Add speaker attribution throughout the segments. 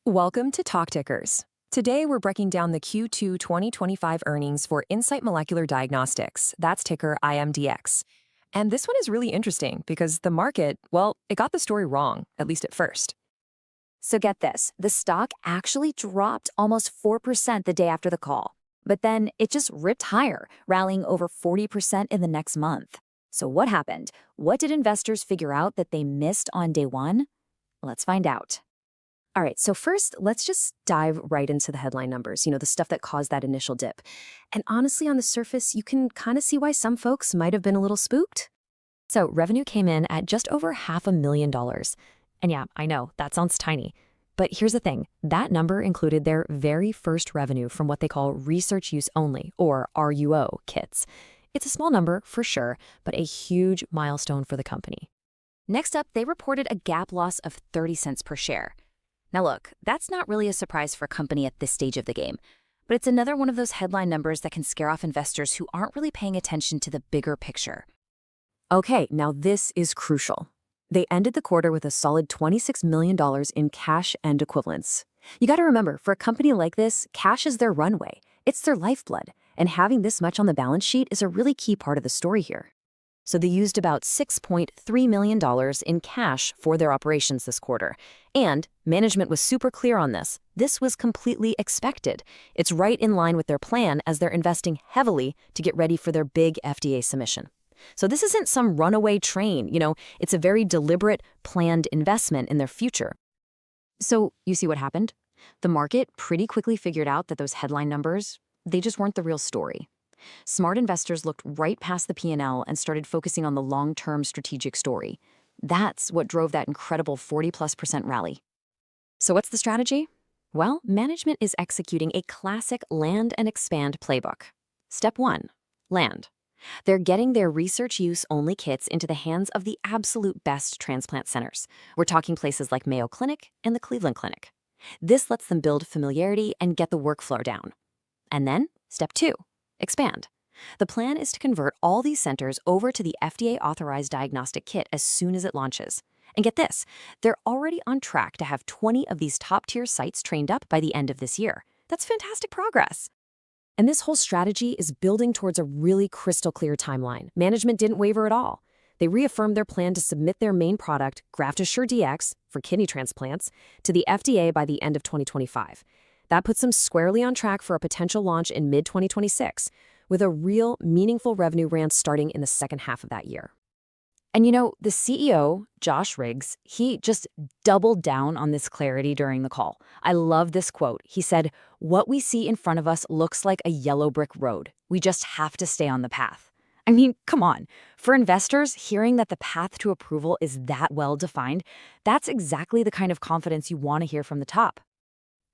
Speaker 1: Welcome to Talk Tickers. Today we're breaking down the Q2 2025 earnings for Insight Molecular Diagnostics. That's ticker IMDX. And this one is really interesting because the market, well, it got the story wrong, at least at first.
Speaker 2: So get this, the stock actually dropped almost 4% the day after the call. But then it just ripped higher, rallying over 40% in the next month. So what happened? What did investors figure out that they missed on day one? Let's find out.
Speaker 1: All right, so first, let's just dive right into the headline numbers, the stuff that caused that initial dip. And honestly, on the surface, you can kind of see why some folks might have been a little spooked. So revenue came in at just over $500,000. And yeah, I know, that sounds tiny. But here's the thing, that number included their very first revenue from what they call research use only, or RUO, kits. It's a small number, for sure, but a huge milestone for the company.
Speaker 2: Next up, they reported a GAAP loss of 30 cents per share. Now look, that's not really a surprise for a company at this stage of the game, but it's another one of those headline numbers that can scare off investors who aren't really paying attention to the bigger picture.
Speaker 1: Okay, now this is crucial. They ended the quarter with a solid $26 million in cash and equivalents. You got to remember, for a company like this, cash is their runway. It's their lifeblood, and having this much on the balance sheet is a really key part of the story here. So they used about $6.3 million in cash for their operations this quarter. And management was super clear on this. This was completely expected. It's right in line with their plan as they're investing heavily to get ready for their big FDA submission. So this isn't some runaway train, it's a very deliberate, planned investment in their future. So you see what happened? The market pretty quickly figured out that those headline numbers, they just weren't the real story. Smart investors looked right past the P&L and started focusing on the long-term strategic story. That's what drove that incredible 40+% rally. So what's the strategy? Well, management is executing a classic land and expand playbook. Step 1, land. They're getting their research use only kits into the hands of the absolute best transplant centers. We're talking places like Mayo Clinic and the Cleveland Clinic. This lets them build familiarity and get the workflow down. And then, step 2, expand. The plan is to convert all these centers over to the FDA-authorized diagnostic kit as soon as it launches. And get this, they're already on track to have 20 of these top-tier sites trained up by the end of this year. That's fantastic progress. And this whole strategy is building towards a really crystal clear timeline. Management didn't waver at all. They reaffirmed their plan to submit their main product, GraftAssureDx, for kidney transplants, to the FDA by the end of 2025. That puts them squarely on track for a potential launch in mid-2026, with a real, meaningful revenue ramp starting in the second half of that year. And the CEO, Josh Riggs, he just doubled down on this clarity during the call. I love this quote. He said, "What we see in front of us looks like a yellow brick road. We just have to stay on the path." I mean, come on. For investors, hearing that the path to approval is that well defined, that's exactly the kind of confidence you want to hear from the top.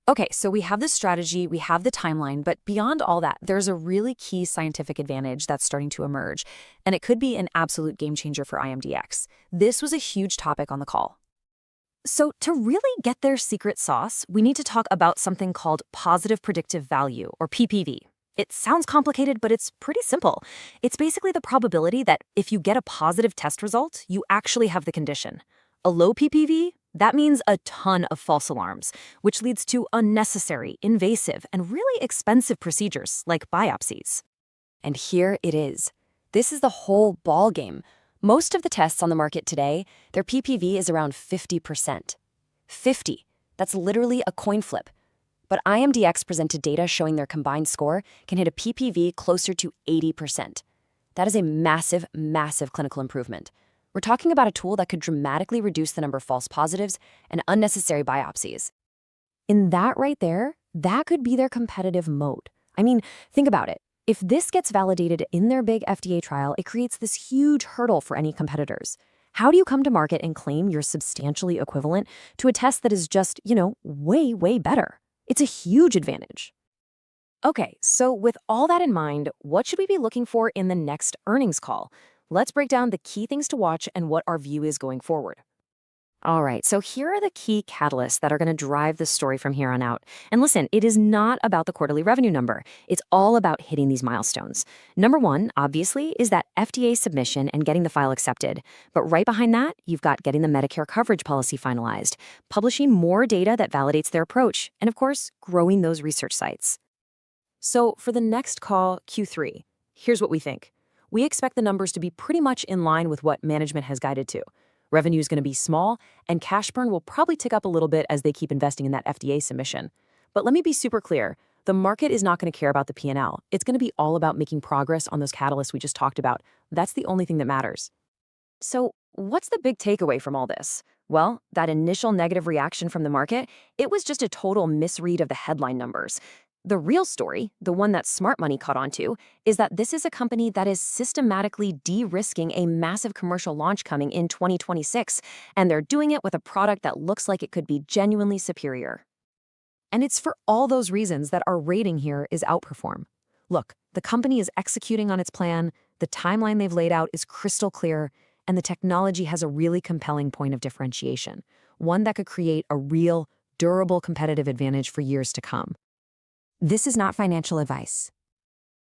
Speaker 1: Okay, so we have the strategy, we have the timeline, but beyond all that, there's a really key scientific advantage that's starting to emerge, and it could be an absolute game changer for IMDX. This was a huge topic on the call. So to really get their secret sauce, we need to talk about something called positive predictive value, or PPV. It sounds complicated, but it's pretty simple. It's basically the probability that if you get a positive test result, you actually have the condition. A low PPV? That means a ton of false alarms, which leads to unnecessary, invasive, and really expensive procedures like biopsies. And here it is. This is the whole ballgame. Most of the tests on the market today, their PPV is around 50%. 50. That's literally a coin flip. But IMDX presented data showing their combined score can hit a PPV closer to 80%. That is a massive, massive clinical improvement. We're talking about a tool that could dramatically reduce the number of false positives and unnecessary biopsies. In that right there, that could be their competitive moat. I mean, think about it. If this gets validated in their big FDA trial, it creates this huge hurdle for any competitors. How do you come to market and claim you're substantially equivalent to a test that is just, way, way better? It's a huge advantage. Okay, so with all that in mind, what should we be looking for in the next earnings call? Let's break down the key things to watch and what our view is going forward. All right, so here are the key catalysts that are going to drive the story from here on out. And listen, it is not about the quarterly revenue number. It's all about hitting these milestones. Number one, obviously, is that FDA submission and getting the file accepted. But right behind that, you've got getting the Medicare coverage policy finalized, publishing more data that validates their approach, and of course, growing those research sites. So for the next call, Q3, here's what we think. We expect the numbers to be pretty much in line with what management has guided to. Revenue is going to be small, and cash burn will probably tick up a little bit as they keep investing in that FDA submission. But let me be super clear. The market is not going to care about the P&L. It's going to be all about making progress on those catalysts we just talked about. That's the only thing that matters. So, what's the big takeaway from all this? Well, that initial negative reaction from the market, it was just a total misread of the headline numbers. The real story, the one that smart money caught on to, is that this is a company that is systematically de-risking a massive commercial launch coming in 2026, and they're doing it with a product that looks like it could be genuinely superior. And it's for all those reasons that our rating here is outperform. Look, the company is executing on its plan, the timeline they've laid out is crystal clear, and the technology has a really compelling point of differentiation, one that could create a real, durable competitive advantage for years to come. This is not financial advice.